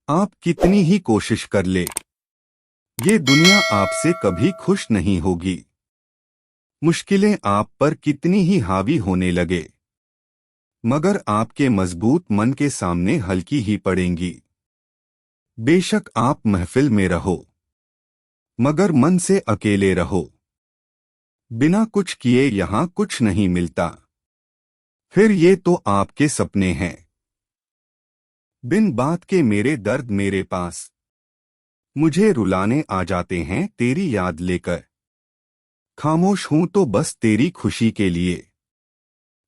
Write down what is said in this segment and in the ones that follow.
आप कितनी ही कोशिश कर ले, ये दुनिया आपसे कभी खुश नहीं होगी। मुश्किलें आप पर कितनी ही हावी होने लगे, मगर आपके मजबूत मन के सामने हल्की ही पड़ेंगी। बेशक आप महफिल में रहो, मगर मन से अकेले रहो। बिना कुछ किए यहाँ कुछ नहीं मिलता, फिर ये तो आपके सपने हैं। बिन बात के मेरे दर्द मेरे पास, मुझे रुलाने आ जाते हैं तेरी याद लेकर। खामोश हूं तो बस तेरी खुशी के लिए।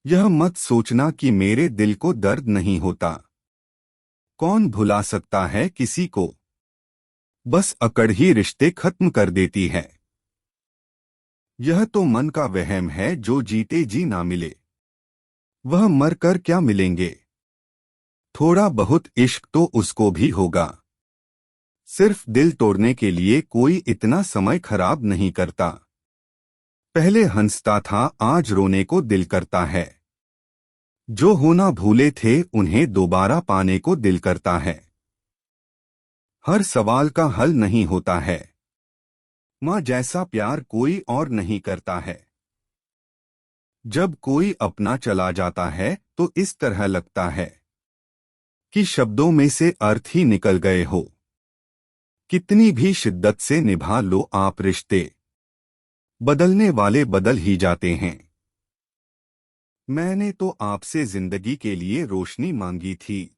यह मत सोचना कि मेरे दिल को दर्द नहीं होता। कौन भुला सकता है किसी को, बस अकड़ ही रिश्ते खत्म कर देती है। यह तो मन का वहम है जो जीते जी ना मिले, वह मर कर क्या मिलेंगे। थोड़ा बहुत इश्क तो उसको भी होगा। सिर्फ दिल तोड़ने के लिए कोई इतना समय खराब नहीं करता। पहले हंसता था आज रोने को दिल करता है। जो होना भूले थे उन्हें दोबारा पाने को दिल करता है। हर सवाल का हल नहीं होता है, माँ जैसा प्यार कोई और नहीं करता है। जब कोई अपना चला जाता है तो इस तरह लगता है कि शब्दों में से अर्थ ही निकल गए हो। कितनी भी शिद्दत से निभा लो आप रिश्ते, बदलने वाले बदल ही जाते हैं। मैंने तो आपसे जिंदगी के लिए रोशनी मांगी थी,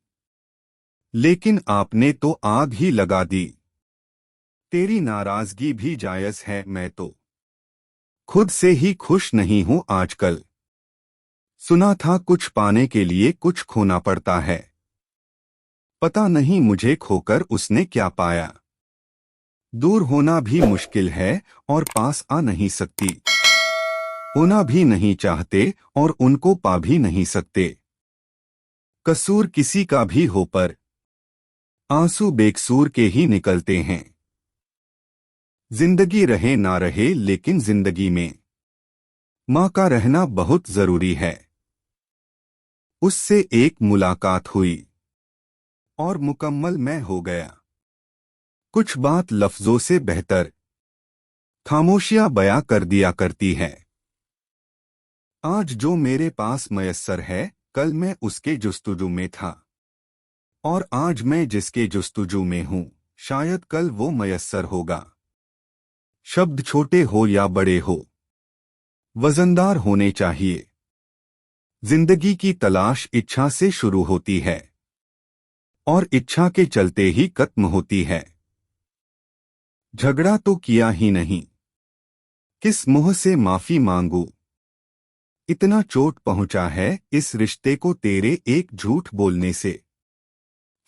लेकिन आपने तो आग ही लगा दी। तेरी नाराजगी भी जायज है, मैं तो खुद से ही खुश नहीं हूं आजकल। सुना था कुछ पाने के लिए कुछ खोना पड़ता है, पता नहीं मुझे खोकर उसने क्या पाया। दूर होना भी मुश्किल है और पास आ नहीं सकती। होना भी नहीं चाहते और उनको पा भी नहीं सकते। कसूर किसी का भी हो पर आंसू बेकसूर के ही निकलते हैं। जिंदगी रहे ना रहे लेकिन जिंदगी में माँ का रहना बहुत जरूरी है। उससे एक मुलाकात हुई और मुकम्मल मैं हो गया। कुछ बात लफ्जों से बेहतर खामोशियां बयां कर दिया करती है। आज जो मेरे पास मयस्सर है कल मैं उसके जुस्तुजू में था, और आज मैं जिसके जुस्तुजू में हूं शायद कल वो मयस्सर होगा। शब्द छोटे हो या बड़े हो, वजनदार होने चाहिए। जिंदगी की तलाश इच्छा से शुरू होती है और इच्छा के चलते ही खत्म होती है। झगड़ा तो किया ही नहीं, किस मुंह से माफी मांगू। इतना चोट पहुंचा है इस रिश्ते को तेरे एक झूठ बोलने से,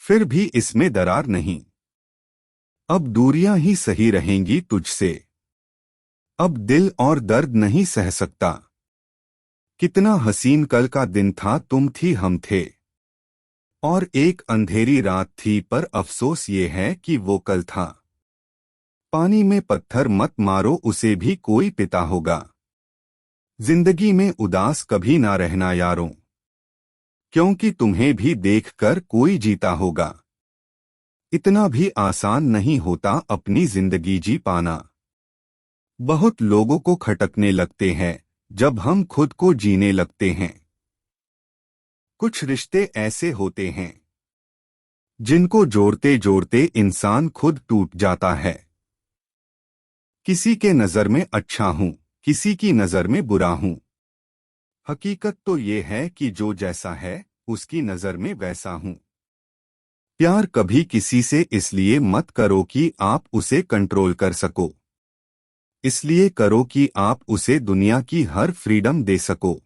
फिर भी इसमें दरार नहीं। अब दूरियां ही सही रहेंगी तुझसे, अब दिल और दर्द नहीं सह सकता। कितना हसीन कल का दिन था, तुम थी हम थे, और एक अंधेरी रात थी पर अफसोस ये है कि वो कल था। पानी में पत्थर मत मारो, उसे भी कोई पिता होगा। जिंदगी में उदास कभी ना रहना यारों, क्योंकि तुम्हें भी देखकर कोई जीता होगा। इतना भी आसान नहीं होता अपनी जिंदगी जी पाना। बहुत लोगों को खटकने लगते हैं जब हम खुद को जीने लगते हैं। कुछ रिश्ते ऐसे होते हैं जिनको जोड़ते जोड़ते इंसान खुद टूट जाता है। किसी के नजर में अच्छा हूं, किसी की नजर में बुरा हूं। हकीकत तो ये है कि जो जैसा है उसकी नजर में वैसा हूं। प्यार कभी किसी से इसलिए मत करो कि आप उसे कंट्रोल कर सको, इसलिए करो कि आप उसे दुनिया की हर फ्रीडम दे सको।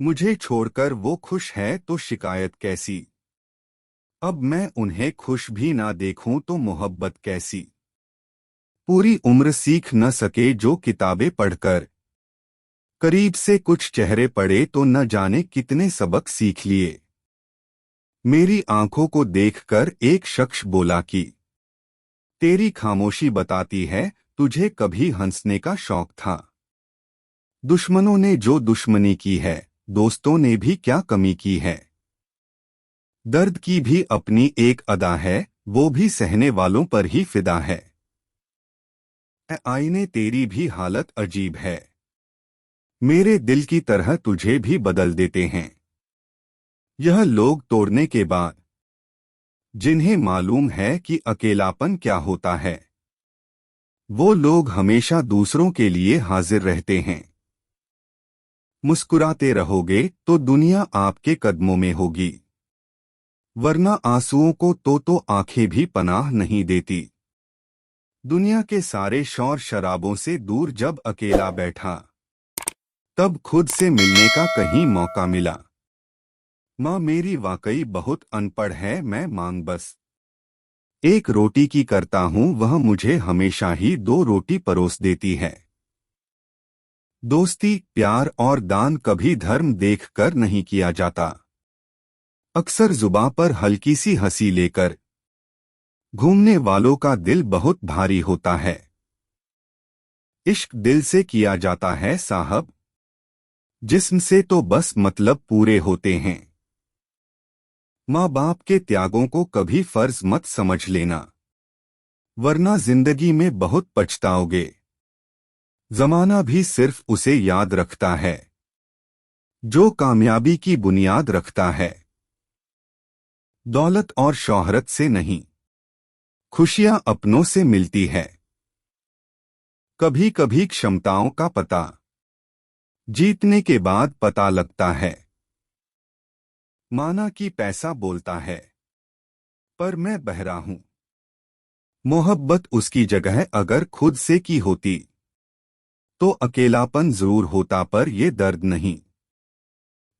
मुझे छोड़कर वो खुश है तो शिकायत कैसी। अब मैं उन्हें खुश भी ना देखूं तो मोहब्बत कैसी। पूरी उम्र सीख न सके जो किताबें पढ़कर, करीब से कुछ चेहरे पढ़े तो न जाने कितने सबक सीख लिए। मेरी आंखों को देखकर एक शख्स बोला कि तेरी खामोशी बताती है तुझे कभी हंसने का शौक था। दुश्मनों ने जो दुश्मनी की है, दोस्तों ने भी क्या कमी की है। दर्द की भी अपनी एक अदा है, वो भी सहने वालों पर ही फिदा है। आईने तेरी भी हालत अजीब है, मेरे दिल की तरह तुझे भी बदल देते हैं। यह लोग तोड़ने के बाद, जिन्हें मालूम है कि अकेलापन क्या होता है, वो लोग हमेशा दूसरों के लिए हाजिर रहते हैं। मुस्कुराते रहोगे तो दुनिया आपके कदमों में होगी, वरना आंसुओं को तो आंखें भी पनाह नहीं देती। दुनिया के सारे शौर शराबों से दूर जब अकेला बैठा, तब खुद से मिलने का कहीं मौका मिला। माँ मेरी वाकई बहुत अनपढ़ है, मैं मांग बस एक रोटी की करता हूँ, वह मुझे हमेशा ही दो रोटी परोस देती है। दोस्ती, प्यार और दान कभी धर्म देखकर नहीं किया जाता। अक्सर जुबां पर हल्की सी हंसी लेकर घूमने वालों का दिल बहुत भारी होता है। इश्क दिल से किया जाता है साहब, जिस्म से तो बस मतलब पूरे होते हैं। माँ बाप के त्यागों को कभी फर्ज मत समझ लेना, वरना जिंदगी में बहुत पछताओगे। जमाना भी सिर्फ उसे याद रखता है जो कामयाबी की बुनियाद रखता है, दौलत और शोहरत से नहीं। खुशियां अपनों से मिलती है। कभी कभी क्षमताओं का पता जीतने के बाद पता लगता है। माना कि पैसा बोलता है, पर मैं बहरा हूं। मोहब्बत उसकी जगह अगर खुद से की होती, तो अकेलापन जरूर होता, पर ये दर्द नहीं।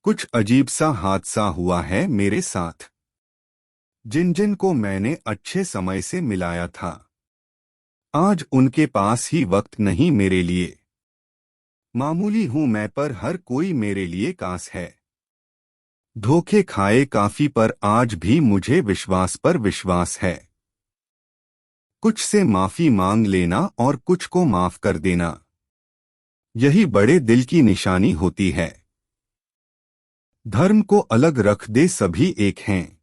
कुछ अजीब सा हादसा हुआ है मेरे साथ, जिन जिन को मैंने अच्छे समय से मिलाया था, आज उनके पास ही वक्त नहीं मेरे लिए। मामूली हूं मैं, पर हर कोई मेरे लिए खास है। धोखे खाए काफी, पर आज भी मुझे विश्वास पर विश्वास है। कुछ से माफी मांग लेना और कुछ को माफ कर देना, यही बड़े दिल की निशानी होती है। धर्म को अलग रख दे सभी एक हैं,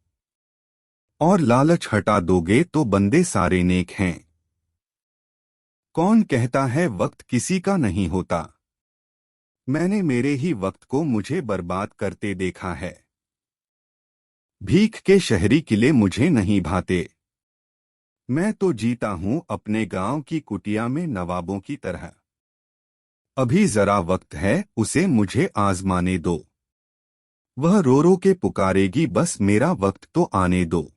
और लालच हटा दोगे तो बंदे सारे नेक हैं। कौन कहता है वक्त किसी का नहीं होता, मैंने मेरे ही वक्त को मुझे बर्बाद करते देखा है। भीख के शहरी किले मुझे नहीं भाते, मैं तो जीता हूं अपने गांव की कुटिया में नवाबों की तरह। अभी जरा वक्त है, उसे मुझे आजमाने दो। वह रो रो के पुकारेगी, बस मेरा वक्त तो आने दो।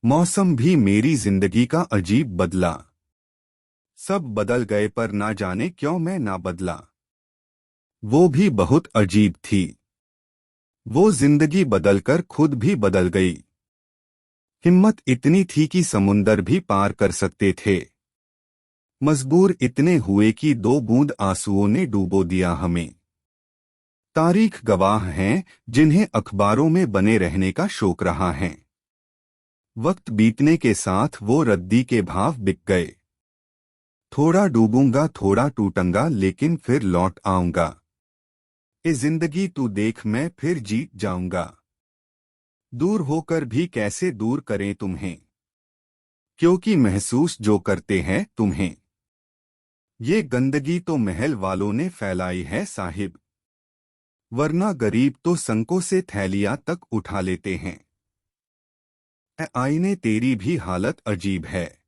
मौसम भी मेरी जिंदगी का अजीब बदला, सब बदल गए पर ना जाने क्यों मैं ना बदला। वो भी बहुत अजीब थी, वो जिंदगी बदलकर खुद भी बदल गई। हिम्मत इतनी थी कि समुंदर भी पार कर सकते थे, मजबूर इतने हुए कि दो बूंद आंसुओं ने डूबो दिया हमें। तारीख गवाह हैं, जिन्हें अखबारों में बने रहने का शौक रहा है। वक्त बीतने के साथ वो रद्दी के भाव बिक गए। थोड़ा डूबूंगा थोड़ा टूटूंगा, लेकिन फिर लौट आऊंगा। ये जिंदगी तू देख, मैं फिर जीत जाऊंगा। दूर होकर भी कैसे दूर करें तुम्हें, क्योंकि महसूस जो करते हैं तुम्हें। ये गंदगी तो महल वालों ने फैलाई है साहिब, वरना गरीब तो संकों से थैलियां तक उठा लेते हैं। आईने तेरी भी हालत अजीब है,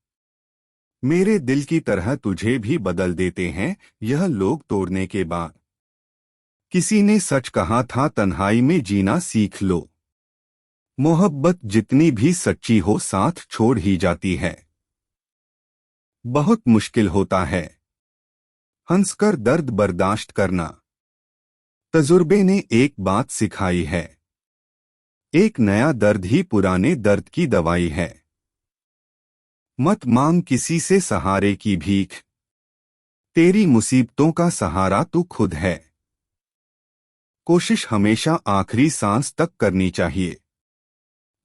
मेरे दिल की तरह तुझे भी बदल देते हैं यह लोग तोड़ने के बाद। किसी ने सच कहा था, तन्हाई में जीना सीख लो। मोहब्बत जितनी भी सच्ची हो, साथ छोड़ ही जाती है। बहुत मुश्किल होता है हंसकर दर्द बर्दाश्त करना। तजुर्बे ने एक बात सिखाई है, एक नया दर्द ही पुराने दर्द की दवाई है। मत मांग किसी से सहारे की भीख, तेरी मुसीबतों का सहारा तू खुद है। कोशिश हमेशा आखिरी सांस तक करनी चाहिए,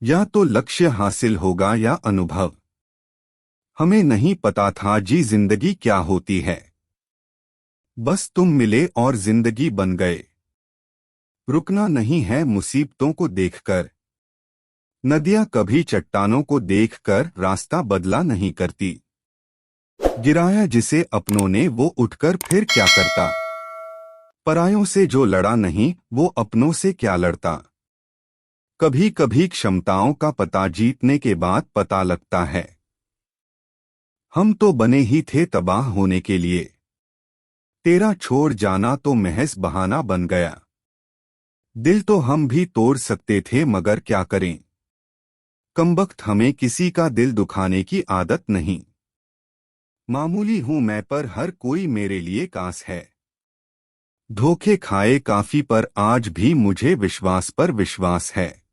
या तो लक्ष्य हासिल होगा या अनुभव। हमें नहीं पता था जी जिंदगी क्या होती है, बस तुम मिले और जिंदगी बन गए। रुकना नहीं है मुसीबतों को देखकर, नदियां कभी चट्टानों को देखकर रास्ता बदला नहीं करती। गिराया जिसे अपनों ने वो उठकर फिर क्या करता। परायों से जो लड़ा नहीं वो अपनों से क्या लड़ता। कभी कभी क्षमताओं का पता जीतने के बाद पता लगता है। हम तो बने ही थे तबाह होने के लिए। तेरा छोड़ जाना तो महज बहाना बन गया। दिल तो हम भी तोड़ सकते थे मगर क्या करें। कमबख्त हमें किसी का दिल दुखाने की आदत नहीं। मामूली हूं मैं पर हर कोई मेरे लिए कास है। धोखे खाए काफी पर आज भी मुझे विश्वास पर विश्वास है।